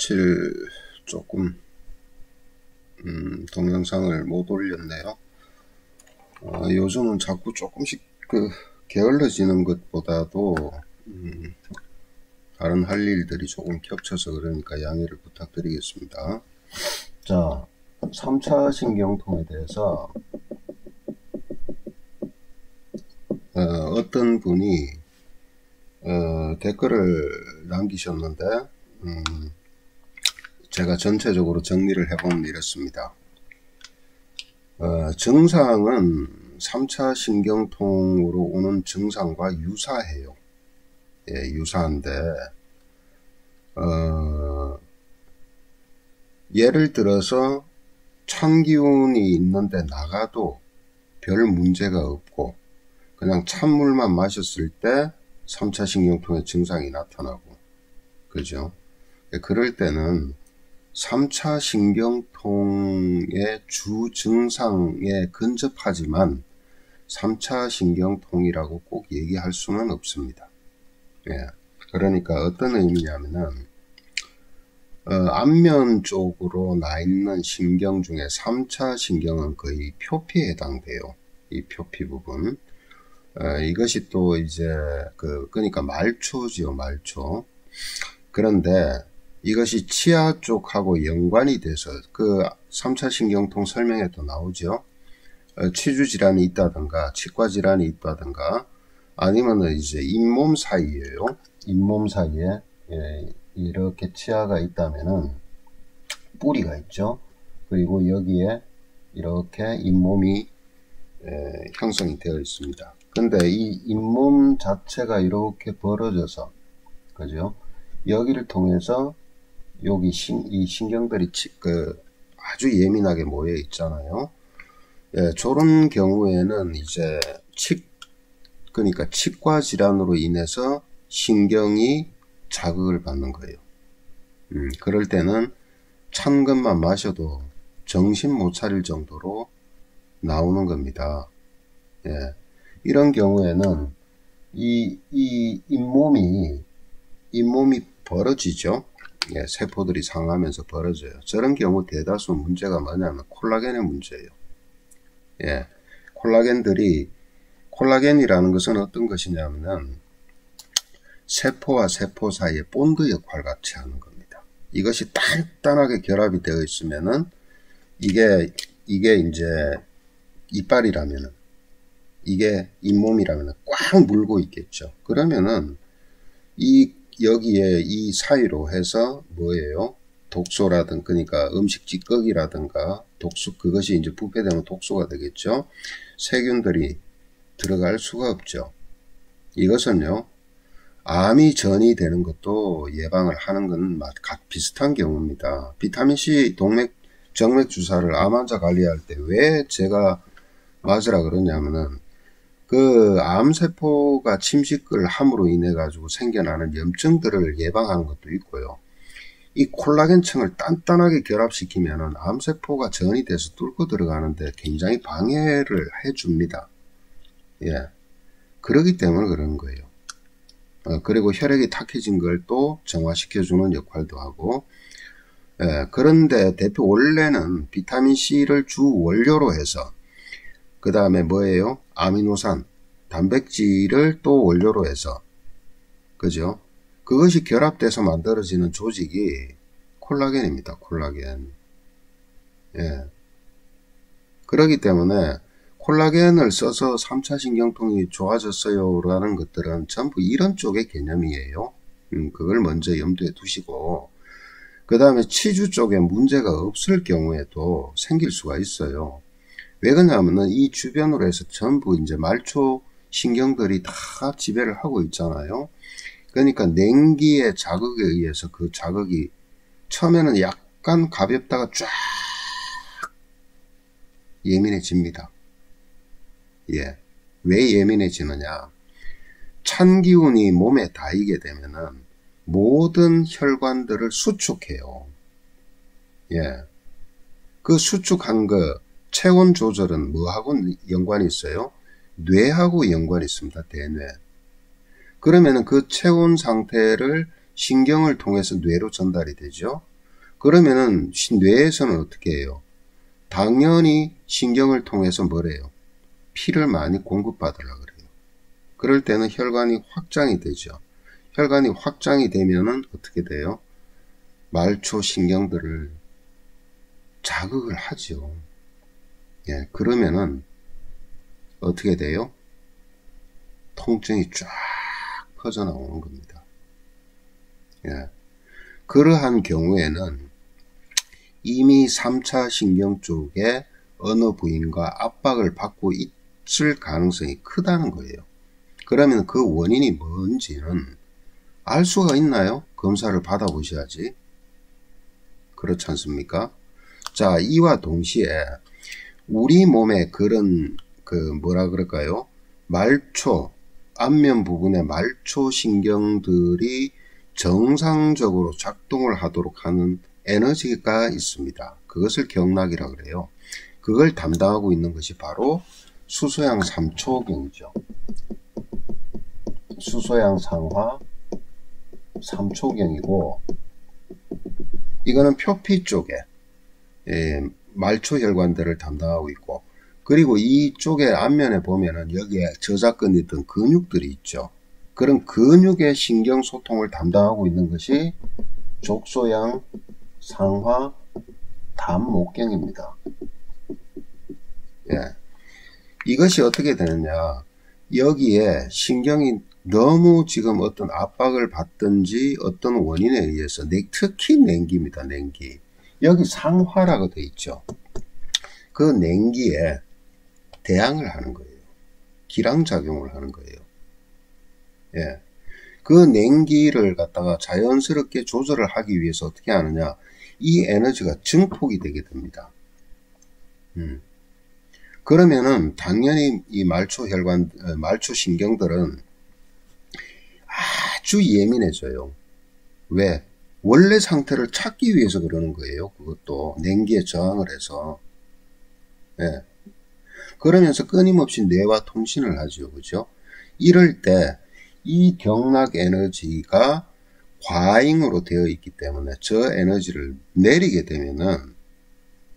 며칠 조금 동영상을 못 올렸네요. 요즘은 자꾸 조금씩 게을러지는 것보다도 다른 할 일들이 조금 겹쳐서 그러니까 양해를 부탁드리겠습니다. 자, 3차 신경통에 대해서 어떤 분이 댓글을 남기셨는데 제가 전체적으로 정리를 해보면 이렇습니다. 증상은 3차 신경통으로 오는 증상과 유사해요. 예, 유사한데 예를 들어서 찬 기운이 있는데 나가도 별 문제가 없고 그냥 찬물만 마셨을 때 3차 신경통의 증상이 나타나고, 그죠? 그럴 때는 3차 신경통의 주 증상에 근접하지만 3차 신경통이라고 꼭 얘기할 수는 없습니다. 예. 그러니까 어떤 의미냐면은 안면 쪽으로 나 있는 신경 중에 3차 신경은 거의 표피에 해당돼요. 이 표피 부분. 이것이 또 이제 그러니까 말초지요, 말초. 그런데 이것이 치아 쪽하고 연관이 돼서 3차 신경통 설명에도 나오죠. 치주 질환이 있다든가 치과 질환이 있다든가 아니면은 이제 잇몸 사이에요. 잇몸 사이에 이렇게 치아가 있다면은 뿌리가 있죠. 그리고 여기에 이렇게 잇몸이 형성이 되어 있습니다. 근데 이 잇몸 자체가 이렇게 벌어져서, 그죠? 여기를 통해서 여기 이 신경들이 아주 예민하게 모여 있잖아요. 예, 저런 경우에는 이제 그러니까 치과 질환으로 인해서 신경이 자극을 받는 거예요. 그럴 때는 찬 것만 마셔도 정신 못 차릴 정도로 나오는 겁니다. 예, 이런 경우에는 이 잇몸이 벌어지죠. 예, 세포들이 상하면서 벌어져요. 저런 경우 대다수 문제가 뭐냐면 콜라겐의 문제예요. 예, 콜라겐이라는 것은 어떤 것이냐면은 세포와 세포 사이에 본드 역할 같이 하는 겁니다. 이것이 단단하게 결합이 되어 있으면은 이게 이제 이빨이라면은 이게 잇몸이라면은 꽉 물고 있겠죠. 그러면은 여기에 이 사이로 해서 뭐예요? 독소라든가, 그러니까 음식 찌꺼기라든가 독소, 그것이 이제 부패되면 독소가 되겠죠. 세균들이 들어갈 수가 없죠. 이것은요, 암이 전이 되는 것도 예방을 하는 건 비슷한 경우입니다. 비타민C 정맥 주사를 암 환자 관리할 때 왜 제가 맞으라 그러냐면은 암세포가 침식을 함으로 인해 가지고 생겨나는 염증들을 예방하는 것도 있고요. 이 콜라겐층을 단단하게 결합시키면은 암세포가 전이 돼서 뚫고 들어가는데 굉장히 방해를 해줍니다. 예. 그러기 때문에 그런 거예요. 그리고 혈액이 탁해진 걸 또 정화시켜주는 역할도 하고, 예. 그런데 원래는 비타민C를 주 원료로 해서, 그 다음에 뭐예요? 아미노산, 단백질을 또 원료로 해서, 그죠? 그것이 결합돼서 만들어지는 조직이 콜라겐입니다. 콜라겐. 예. 그렇기 때문에 콜라겐을 써서 3차 신경통이 좋아졌어요 라는 것들은 전부 이런 쪽의 개념이에요. 그걸 먼저 염두에 두시고, 그 다음에 치주 쪽에 문제가 없을 경우에도 생길 수가 있어요. 왜 그러냐면은 이 주변으로 해서 전부 이제 말초 신경들이 다 지배를 하고 있잖아요. 그러니까 냉기의 자극에 의해서 그 자극이 처음에는 약간 가볍다가 쫙 예민해집니다. 예. 왜 예민해지느냐? 찬 기운이 몸에 닿이게 되면은 모든 혈관들을 수축해요. 예. 그 수축한 체온 조절은 뭐하고 연관이 있어요? 뇌하고 연관이 있습니다. 대뇌. 그러면은 그 체온 상태를 신경을 통해서 뇌로 전달이 되죠. 그러면은 뇌에서는 어떻게 해요? 당연히 신경을 통해서 뭐래요? 피를 많이 공급받으려고 그래요. 그럴 때는 혈관이 확장이 되죠. 혈관이 확장이 되면은 어떻게 돼요? 말초 신경들을 자극을 하죠. 예, 그러면은 어떻게 돼요? 통증이 쫙 퍼져나오는 겁니다. 예, 그러한 경우에는 이미 3차 신경 쪽에 어느 부위인가 압박을 받고 있을 가능성이 크다는 거예요. 그러면 그 원인이 뭔지는 알 수가 있나요? 검사를 받아보셔야지. 그렇지 않습니까? 자, 이와 동시에 우리 몸에 그런 뭐라 그럴까요? 말초, 안면 부분의 말초 신경들이 정상적으로 작동을 하도록 하는 에너지가 있습니다. 그것을 경락이라고 그래요. 그걸 담당하고 있는 것이 바로 수소양 3초경이죠. 수소양 상하 3초경이고, 이거는 표피 쪽에 말초 혈관들을 담당하고 있고, 그리고 이쪽에 앞면에 보면은 여기에 저작근이 있던 근육들이 있죠. 그런 근육의 신경 소통을 담당하고 있는 것이 족소양 상하 담목경입니다. 예. 이것이 어떻게 되느냐, 여기에 신경이 너무 지금 어떤 압박을 받든지 어떤 원인에 의해서 특히 냉기입니다. 냉기. 여기 상하라고 되어 있죠. 그 냉기에 대항을 하는 거예요. 기량작용을 하는 거예요. 예. 그 냉기를 갖다가 자연스럽게 조절을 하기 위해서 어떻게 하느냐, 이 에너지가 증폭이 되게 됩니다. 그러면은 당연히 이 말초 혈관, 말초 신경들은 아주 예민해져요. 왜? 원래 상태를 찾기 위해서 그러는 거예요. 그것도 냉기에 저항을 해서. 예. 그러면서 끊임없이 뇌와 통신을 하죠. 그죠? 이럴 때 이 경락 에너지가 과잉으로 되어 있기 때문에 저 에너지를 내리게 되면은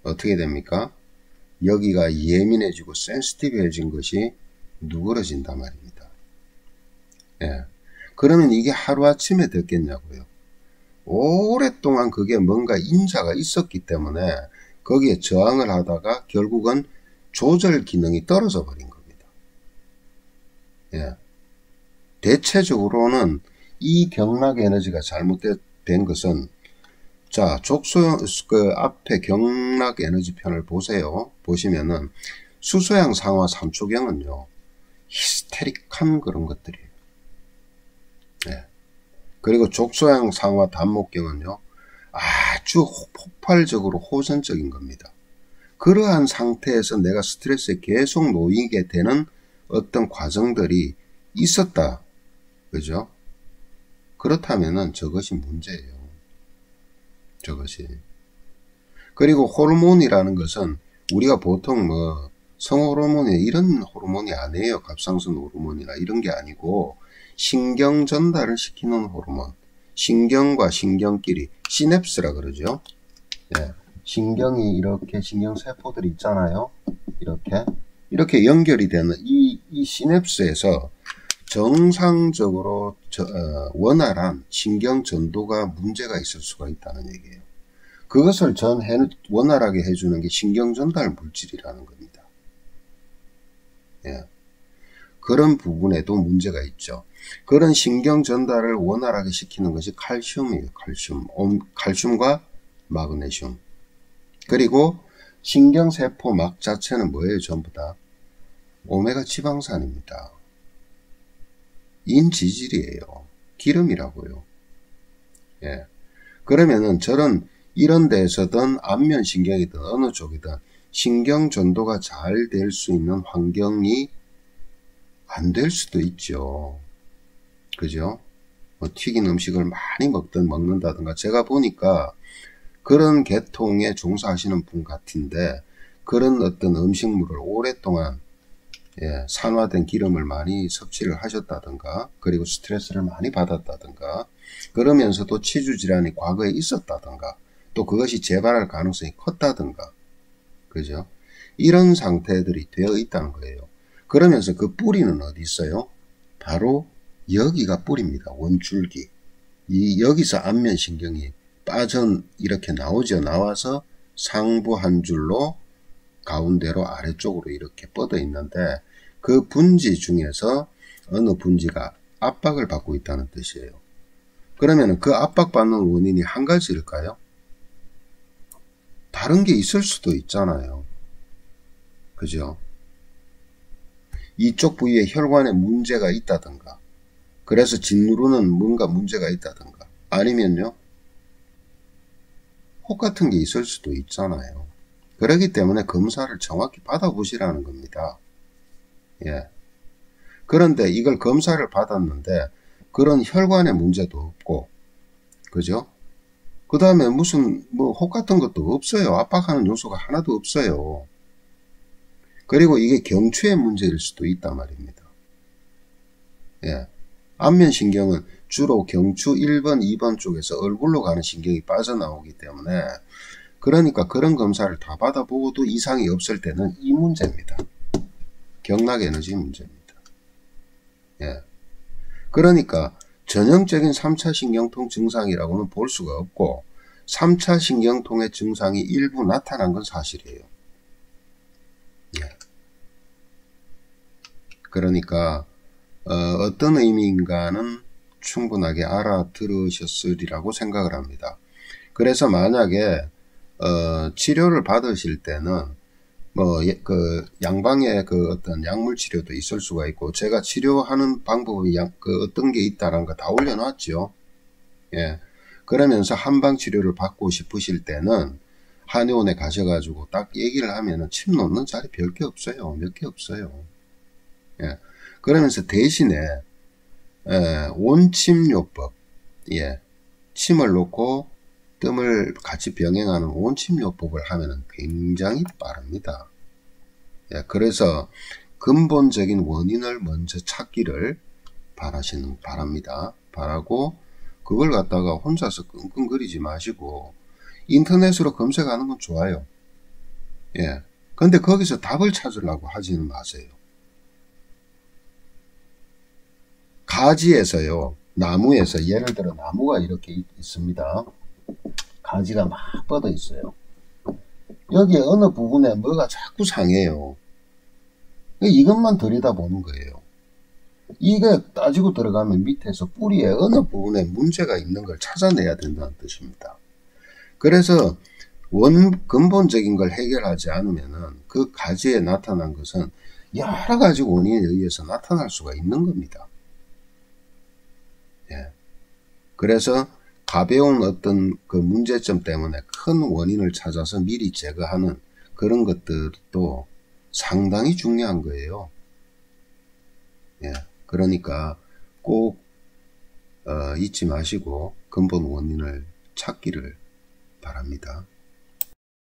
어떻게 됩니까? 여기가 예민해지고 센시티브해진 것이 누그러진단 말입니다. 예. 그러면 이게 하루아침에 됐겠냐고요. 오랫동안 그게 뭔가 인자가 있었기 때문에 거기에 저항을 하다가 결국은 조절 기능이 떨어져 버린 겁니다. 예. 대체적으로는 이 경락 에너지가 잘못된 것은, 자, 그 앞에 경락 에너지 편을 보세요. 보시면은 수소양 상하 3초경은요, 히스테릭한 그런 것들이에요. 예. 그리고 족소양 상하 단목경은요, 아주 폭발적으로 호전적인 겁니다. 그러한 상태에서 내가 스트레스에 계속 놓이게 되는 어떤 과정들이 있었다. 그죠? 그렇다면은 저것이 문제예요. 저것이. 그리고 호르몬이라는 것은 우리가 보통 뭐 성호르몬이 이런 호르몬이 아니에요. 갑상선 호르몬이나 이런 게 아니고 신경 전달을 시키는 호르몬. 신경과 신경끼리 시냅스라 그러죠. 예. 신경이 이렇게 신경세포들이 있잖아요. 이렇게 연결이 되는 이 시냅스에서 정상적으로 원활한 신경 전도가 문제가 있을 수가 있다는 얘기예요. 그것을 원활하게 해주는 게 신경 전달 물질이라는 겁니다. 예. 그런 부분에도 문제가 있죠. 그런 신경 전달을 원활하게 시키는 것이 칼슘이에요. 칼슘과 마그네슘. 그리고 신경세포막 자체는 뭐예요? 전부 다 오메가 지방산입니다. 인지질이에요. 기름이라고요. 예. 그러면은 이런 데에서든 안면 신경이든 어느 쪽이든 신경 전도가 잘 될 수 있는 환경이 안 될 수도 있죠. 그죠? 뭐 튀긴 음식을 많이 먹는다든가, 제가 보니까 그런 계통에 종사하시는 분 같은데 그런 어떤 음식물을 오랫동안 산화된 기름을 많이 섭취를 하셨다든가, 그리고 스트레스를 많이 받았다든가, 그러면서도 치주 질환이 과거에 있었다든가, 또 그것이 재발할 가능성이 컸다든가, 그죠? 이런 상태들이 되어 있다는 거예요. 그러면서 그 뿌리는 어디 있어요? 바로 여기가 뿌리입니다. 원줄기. 여기서 안면신경이 이렇게 나오죠. 나와서 상부 한 줄로 가운데로 아래쪽으로 이렇게 뻗어 있는데, 그 분지 중에서 어느 분지가 압박을 받고 있다는 뜻이에요. 그러면 그 압박받는 원인이 한 가지일까요? 다른 게 있을 수도 있잖아요. 그죠? 이쪽 부위에 혈관에 문제가 있다든가, 그래서 짓누르는 뭔가 문제가 있다든가, 아니면요, 혹 같은 게 있을 수도 있잖아요. 그렇기 때문에 검사를 정확히 받아보시라는 겁니다. 예. 그런데 이걸 검사를 받았는데 그런 혈관의 문제도 없고, 그죠? 그 다음에 무슨 혹 같은 것도 없어요. 압박하는 요소가 하나도 없어요. 그리고 이게 경추의 문제일 수도 있단 말입니다. 예. 안면신경은 주로 경추 1번, 2번 쪽에서 얼굴로 가는 신경이 빠져나오기 때문에, 그러니까 그런 검사를 다 받아보고도 이상이 없을 때는 이 문제입니다. 경락에너지 문제입니다. 예. 그러니까 전형적인 3차 신경통 증상이라고는 볼 수가 없고, 3차 신경통의 증상이 일부 나타난 건 사실이에요. 예. 그러니까 어떤 의미인가는 충분하게 알아들으셨으리라고 생각을 합니다. 그래서 만약에 치료를 받으실 때는 양방의 어떤 약물 치료도 있을 수가 있고, 제가 치료하는 방법이 어떤 게 있다라는 거 다 올려놨죠. 예. 그러면서 한방 치료를 받고 싶으실 때는 한의원에 가셔가지고 딱 얘기를 하면은 침 놓는 자리 별 게 없어요. 몇 개 없어요. 예. 그러면서 대신에 온침요법, 예. 침을 놓고 뜸을 같이 병행하는 온침요법을 하면은 굉장히 빠릅니다. 예, 그래서 근본적인 원인을 먼저 찾기를 바랍니다. 바라고, 그걸 갖다가 혼자서 끙끙거리지 마시고 인터넷으로 검색하는 건 좋아요. 예. 근데 거기서 답을 찾으려고 하지는 마세요. 가지에서요, 나무에서, 예를 들어 나무가 이렇게 있습니다. 가지가 막 뻗어 있어요. 여기에 어느 부분에 뭐가 자꾸 상해요. 이것만 들여다보는 거예요. 이게 따지고 들어가면 밑에서 뿌리에 어느 부분에 문제가 있는 걸 찾아내야 된다는 뜻입니다. 그래서 근본적인 걸 해결하지 않으면은 그 가지에 나타난 것은 여러 가지 원인에 의해서 나타날 수가 있는 겁니다. 예. 그래서 가벼운 어떤 그 문제점 때문에 큰 원인을 찾아서 미리 제거하는 그런 것들도 상당히 중요한 거예요. 예. 그러니까 꼭 잊지 마시고 근본 원인을 찾기를 바랍니다.